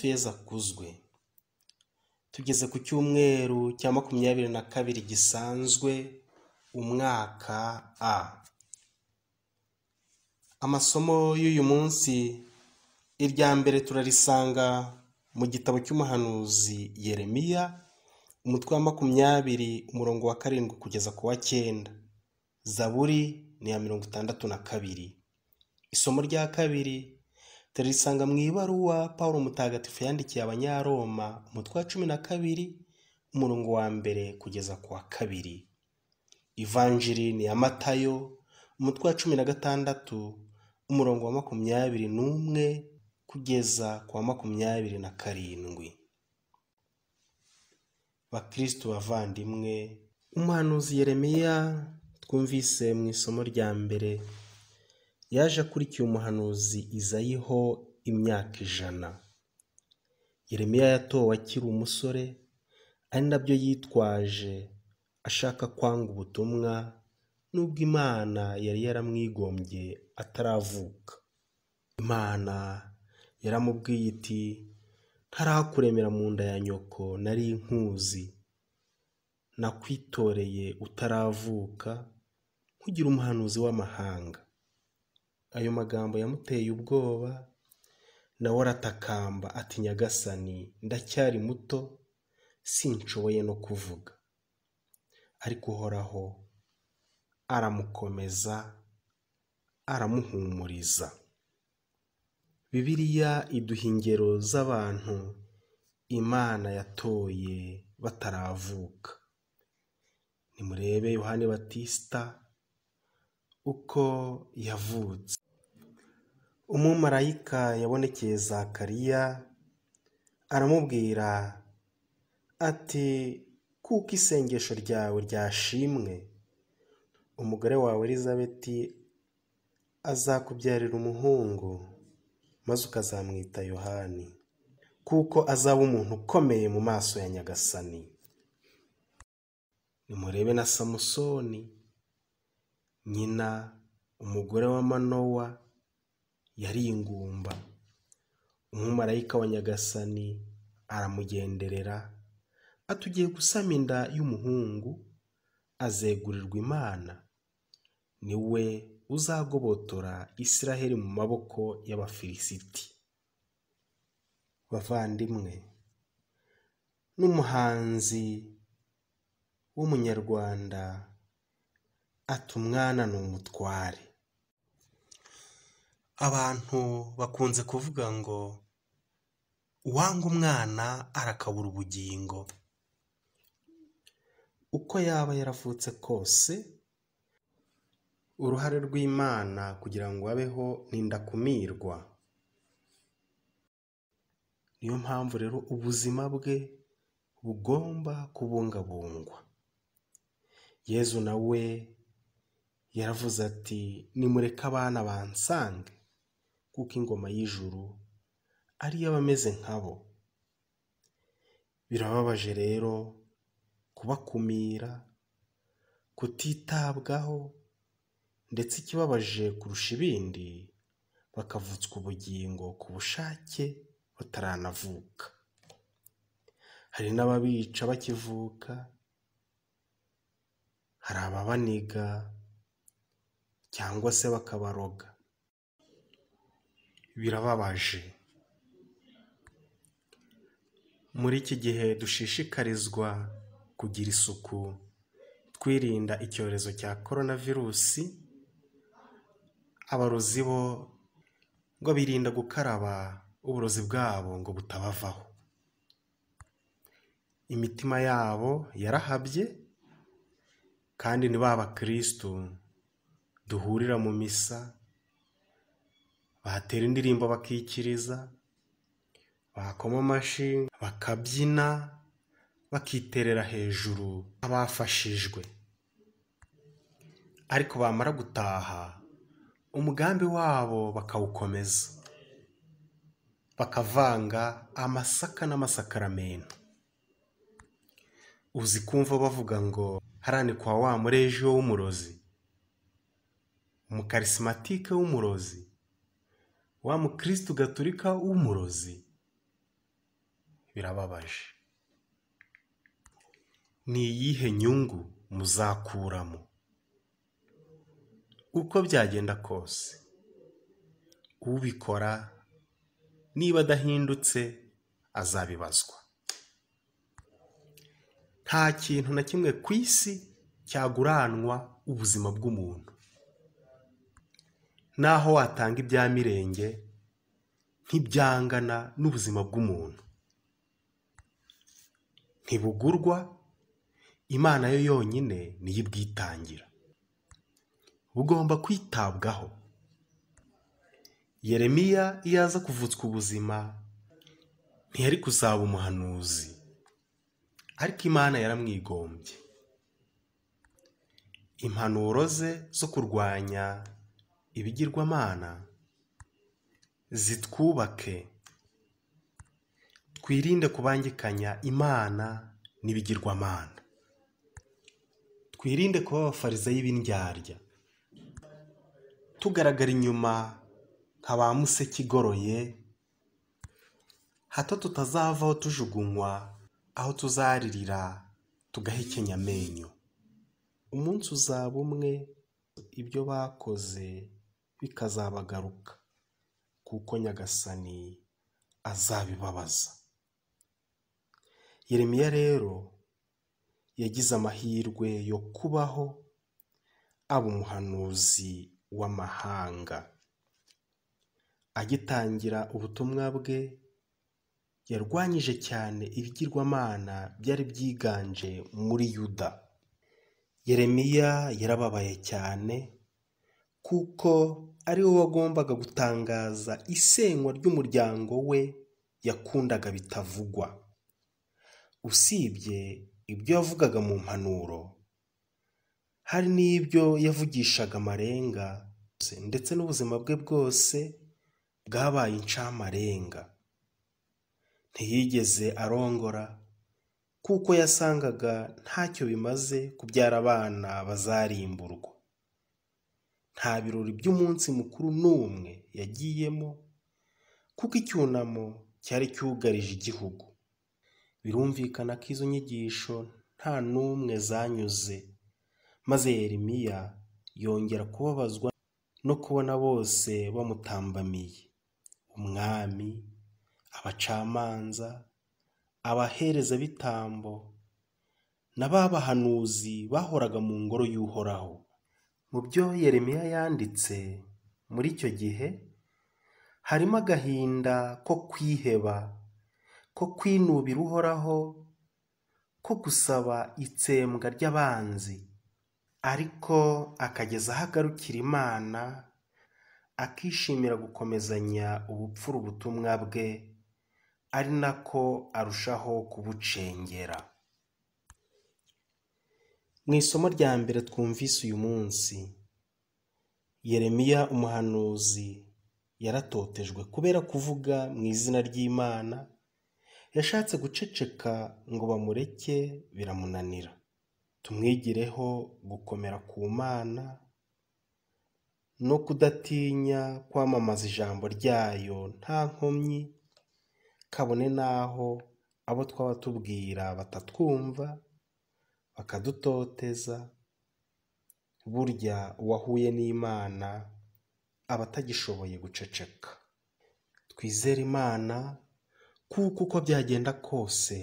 Kristo Yezu akuzwe. Tugeze ku cyumweru cya 22 gisanzwe umwaka A. Amasomo y'uyu munsi irya mbere turarisanga mu gitabo cy'umuhanuzi Yeremiya, umutwe wa 20 umurongo wa 7 kugeza ku wa 9. Zaburi ni ya 62. Isomo rya kabiri turarisanga mu ibaruwa Pawulo mutagatifu yandikiye Abanyaroma, umutwe wa 12 umurongo wa 1 kugeza ku wa 2. Ivanjiri ni ya Matayo, umutwe wa 16 umurongo wa 21 kugeza ku wa 27. Bakristo bavandimwe, umuhanuzi Yeremiya twumvise mu isomo rya mbere yaje akurikiye umuhanuzi Izayiho imyaka 100. Yeremiya yatowe akiri umusore, ari nabyo yitwaje ashaka kwanga ubutumwa, nubwo Imana yari yaramwigombye ataravuka. Imana yaramubwiye iti, ntarakuremera mu nda ya nyoko nari nkuzi, nakwitoreye utaravuka nkugira umuhanuzi w'amahanga. Ayo magambo yamuteye ubwoba, nawe aratakamba ati, Nyagasani, ndacyari muto sinshoboye no kuvuga. Ariko Uhoraho aramukomeza, aramuhumuriza. Bibiliya iduha ingero z'abantu Imana yatoye bataravuka. Nimurebe Yohani Batista uko yavutse. Umumarayika yabonekeye Zakariya aramubwira ati, kuko isengesho ryawe ryashimwe, umugore wawe Elizabeti azakubyarira umuhungu, maze ukazamwita Yohani, kuko azaba umuntu ukomeye mu maso ya Nyagasani. Nimurebe na Samusoni, nyina umugore wa Manowa yari ingumba. Umumarayika wa Nyagasani aramugenderera, atugiye gusama inda y'umuhungu, azegurirwa Imana, niwe uzagobotora Isiraheli mu maboko y'Abafilisiti. Bavandimwe, n'umuhanzi w'umunyarwanda ati, umwana ni umutware. Abantu bakunze kuvuga ngo uwanga umwana arakabura ubugingo. Uko yaba yaravutse kose, uruhare rw'Imana kugira ngo abeho ni indakumirwa. Niyo mpamvu rero ubuzima bwe bugomba kubungabungwa. Yezu nawe yaravuze ati, nimureke abana bansange, kuko ingoma y'ijuru ari y'abameze nkabo. Birababaje rero kubakumira, kutitabwaho, ndetse ikibabaje kurusha ibindi, bakavutswa ubugingo ku bushake bataranavuka. Hari n'ababica bakivuka, hari ababaniga cyangwa se bakabaroga. Birababaje. Muri iki gihe dushishikarizwa kugira isuku, twirinda icyorezo cya coronavirusi. Abarozi bo ngo birinda gukaraba uburozi bwabo ngo butabavaho. Imitima yabo yarahabye, kandi ni ba bakristo duhurira mu misa, bahatera indirimbo bakikiriza, bakoma amashyi, bakabyina, bakiterera hejuru abafashijwe. Ariko bamara gutaha, umugambi wabo bakawukomeza, bakavanga amasaka n'amasakaramentu. Uzi kumva bavuga ngo haranikwa wa murejo w'umurozi, umukarisimatike w'umurozi, wa mukristo gatolika w'umurozi. birababaje. Ni iyihe nyungu muzakuramo? Uko byagenda kose, ubikora niba adahindutse azabibazwa. Nta kintu na kimwe ku isi cyaguranwa ubuzima bw'umuntu. Naho watanga ibya mirenge ntibyangana n'ubuzima bw'umuntu. Ntibugurwa, Imana yo yonyine niyo ibwitangira. Bugomba kwitabwaho. Yeremiya iyo aza kuvutswa ubuzima ntiyari kuzaba umuhanuzi, ariko Imana yaramwigombye. Impanuro ze zo kurwanya ibigirwamana zitwubake. Twirinde kubangikanya Imana n'ibigirwamana. Twirinde kuba abafarisayo b'indyarya, tugaragara inyuma nka ba museke igoroye, hato tutazavaho tujugunywa aho tuzaririra tugahekenya amenyo. Umunsi uzaba umwe ibyo bakoze bikazabagaruka, kuko Nyagasani azabibabaza. Yeremiya rero yagize amahirwe yo kubaho aba umuhanuzi w'amahanga. Agitangira ubutumwa bwe yarwanyije cyane ibigirwamana byari byiganje muri Yuda. Yeremiya yarababaye cyane kuko ari we wagombaga gutangaza isenywa ry'umuryango we yakundaga bitavugwa. Usibye ibyo yavugaga mu mpanuro, hari n'ibyo yavugishaga amarenga, ndetse n'ubuzima bwe bwose bwabaye incamarenga. Ntiyigeze arongora kuko yasangaga ntacyo bimaze kubyara abana bazarimburwa. Nta birori by'umunsi mukuru n'umwe yagiyemo kuko icyunamo cyari cyugarije igihugu. Birumvikana ko izo nyigisho nta n'umwe zanyuze, maze Yeremiya yongera kubabazwa no kubona bose bamutambamiye: umwami, abacamanza, abaherezabitambo na ba bahanuzi bahoraga mu ngoro y'Uhoraho. Mu byo Yeremiya yanditse muri icyo gihe harimo agahinda ko kwiheba, ko kwinubira Uhoraho, ko gusaba itsembwa ry'abanzi, ariko akageza aho agarukira Imana, akishimira gukomezanya ubupfura ubutumwa bwe, ari nako arushaho kubucengera. Mu isomo rya mbere twumvise uyu munsi, Yeremiya umuhanuzi yaratotejwe kubera kuvuga mu izina ry'Imana. Yashatse guceceka ngo bamureke, biramunanira. Tumwigireho gukomera ku Mana no kudatinya kwamamaza ijambo ryayo nta nkomyi, kabone n'aho abo twaba tubwira batatwumva bakadutoteza. Burya uwahuye n'Imana aba atagishoboye guceceka. Twizere Imana kuko uko byagenda kose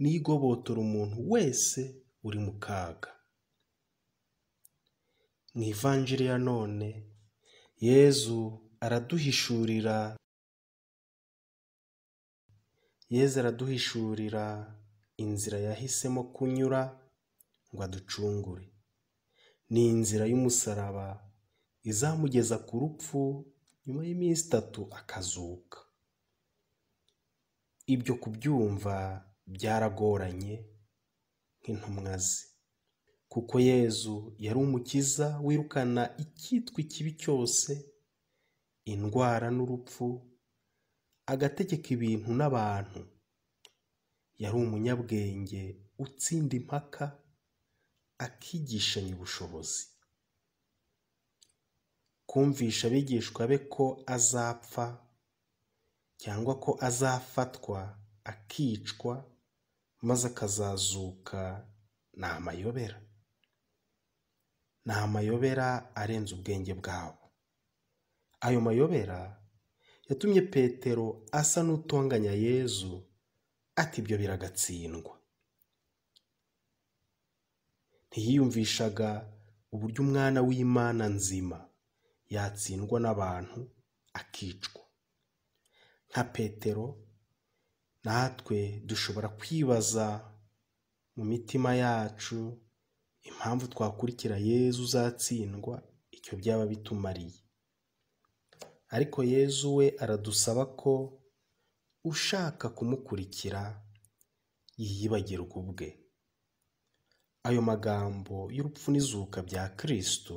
nigobotora umuntu wese uri mu kaga. Mu ivanjiri ya none, Yezu araduhishurira inzira yahisemo kunyura ngo aducungure. Ni inzira y'umusaraba izamugeza ku rupfu, nyuma y'iminsi 3 akazuka. Ibyo kubyumva byaragoranye nk'intumwa ze, kuko Yezu yari umukiza wirukana icyitwa ikibi cyose, indwara n'urupfu, agategeka ibintu n'abantu. Yari umunyabwenge utsinda impaka, akigishanya ubushobozi. Kumvisha abigishwa be ko azapfa cyangwa ko azafatwa akicwa maze akazazuka ni amayobera. Ni amayobera arenze ubwenge bwabo. Ayo mayobera yatumye Petero asa n'utonganya Yezu ati ibyo biragatsindwa. Ntiyiyumvishaga uburyo umwana w'Imana nzima yatsindwa n'abantu akicwa. Nka Petero, natwe dushobora kwibaza mu mitima yacu impamvu twakurikira Yezu uzatsindwa icyo byaba bitumariye. Ariko Yezu we aradusaba ko ushaka kumukurikira yiyibagirwa ubwe. Ayo magambo y'urupfu n'izuka bya Kristo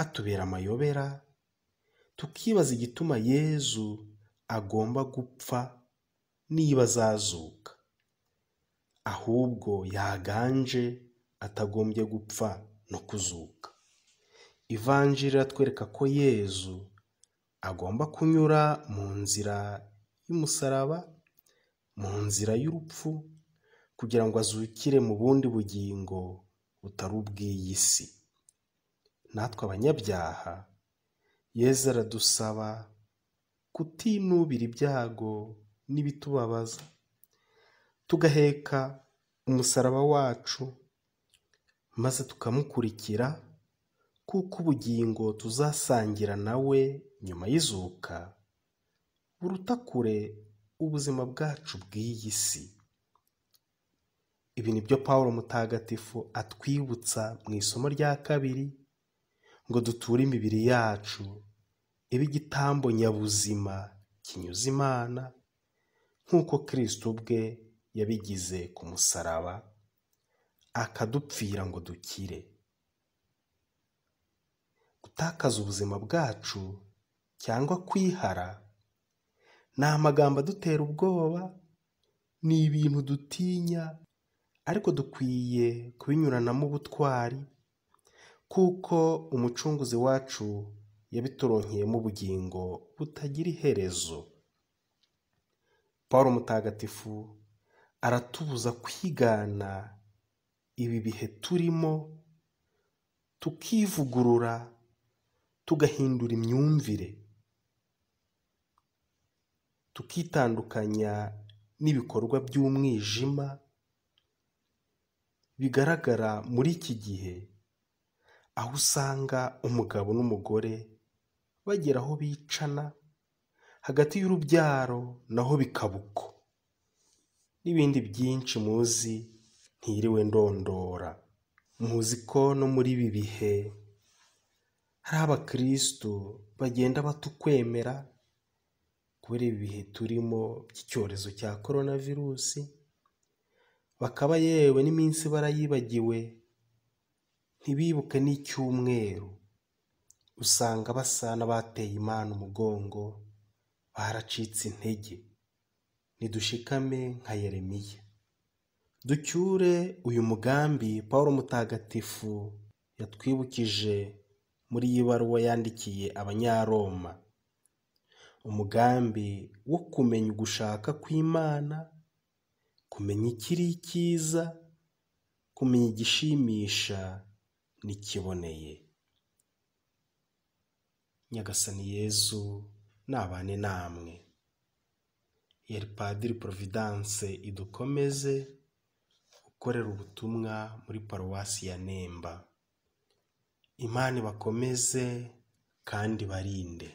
atubera amayobera, tukibaza igituma Yezu agomba gupfa niba azazuka, ahubwo yaganje atagombye gupfa no kuzuka. Ivanjiri iratwereka ko Yezu agomba kunyura mu nzira y'umusaraba, mu nzira y'urupfu, kugira ngo azukire mu bundi bugingo butari ubw'iyi si. Natwe abanyabyaha, Yezu aradusaba kutinubira ibyago n'ibitubabaza, tugaheka umusaraba wacu maze tukamukurikira, kuko ubugingo tuzasangira nawe nyuma y'izuka buruta kure ubuzima bwacu bw'iyi si. Ibi ni byo Pawulo mutagatifu atwibutsa mu isomo rya 2, ngo duture imibiri yacu ibe igitambo nyabuzima kinyuze Imana, nk'uko Kristo ubwe yabigize ku musaraba akadupfira ngo dukire. Gutakaza ubuzima bwacu cyangwa kwihara ni amagambo adutera ubwoba, ni ibintu dutinya, ariko dukwiye kubinyuranamo ubutwari, kuko umucunguzi wacu yabituronkeyemo ubugingo butagira iherezo. Pawulo mutagatifu aratubuza kwigana ibi bihe turimo, tukivugurura, tugahindura imyumvire, tukitandukanya n'ibikorwa by'umwijima bigaragara muri iki gihe, aho usanga umugabo n'umugore bagera aho bicana, hagati y'urubyaro naho bikaba uko, n'ibindi byinshi muzi ntiriwe ndondora. Muzi ko no muri ibi bihe hari abakristo bagenda batukwemera kubera ibi bihe turimo by'icyorezo cya coronavirusi, bakaba yewe n'iminsi barayibagiwe, ntibibuke n'icyumweru. Usanga basa n'abateye Imana umugongo, baracitse intege. Nidushikame nka Yeremiya, ducyure uyu mugambi Pawulo mutagatifu yatwibukije muri iyi baruwa yandikiye Abanyaroma, umugambi wo kumenya ugushaka kw'Imana, kumenya ikiri icyiza, kumenya igishimisha n'ikiboneye. Nyagasani Yezu nabane namwe. Yari Padiri Providence Idukomeze, ukorera ubutumwa muri paruwasi ya Nemba. Imana ibakomeze kandi barinde.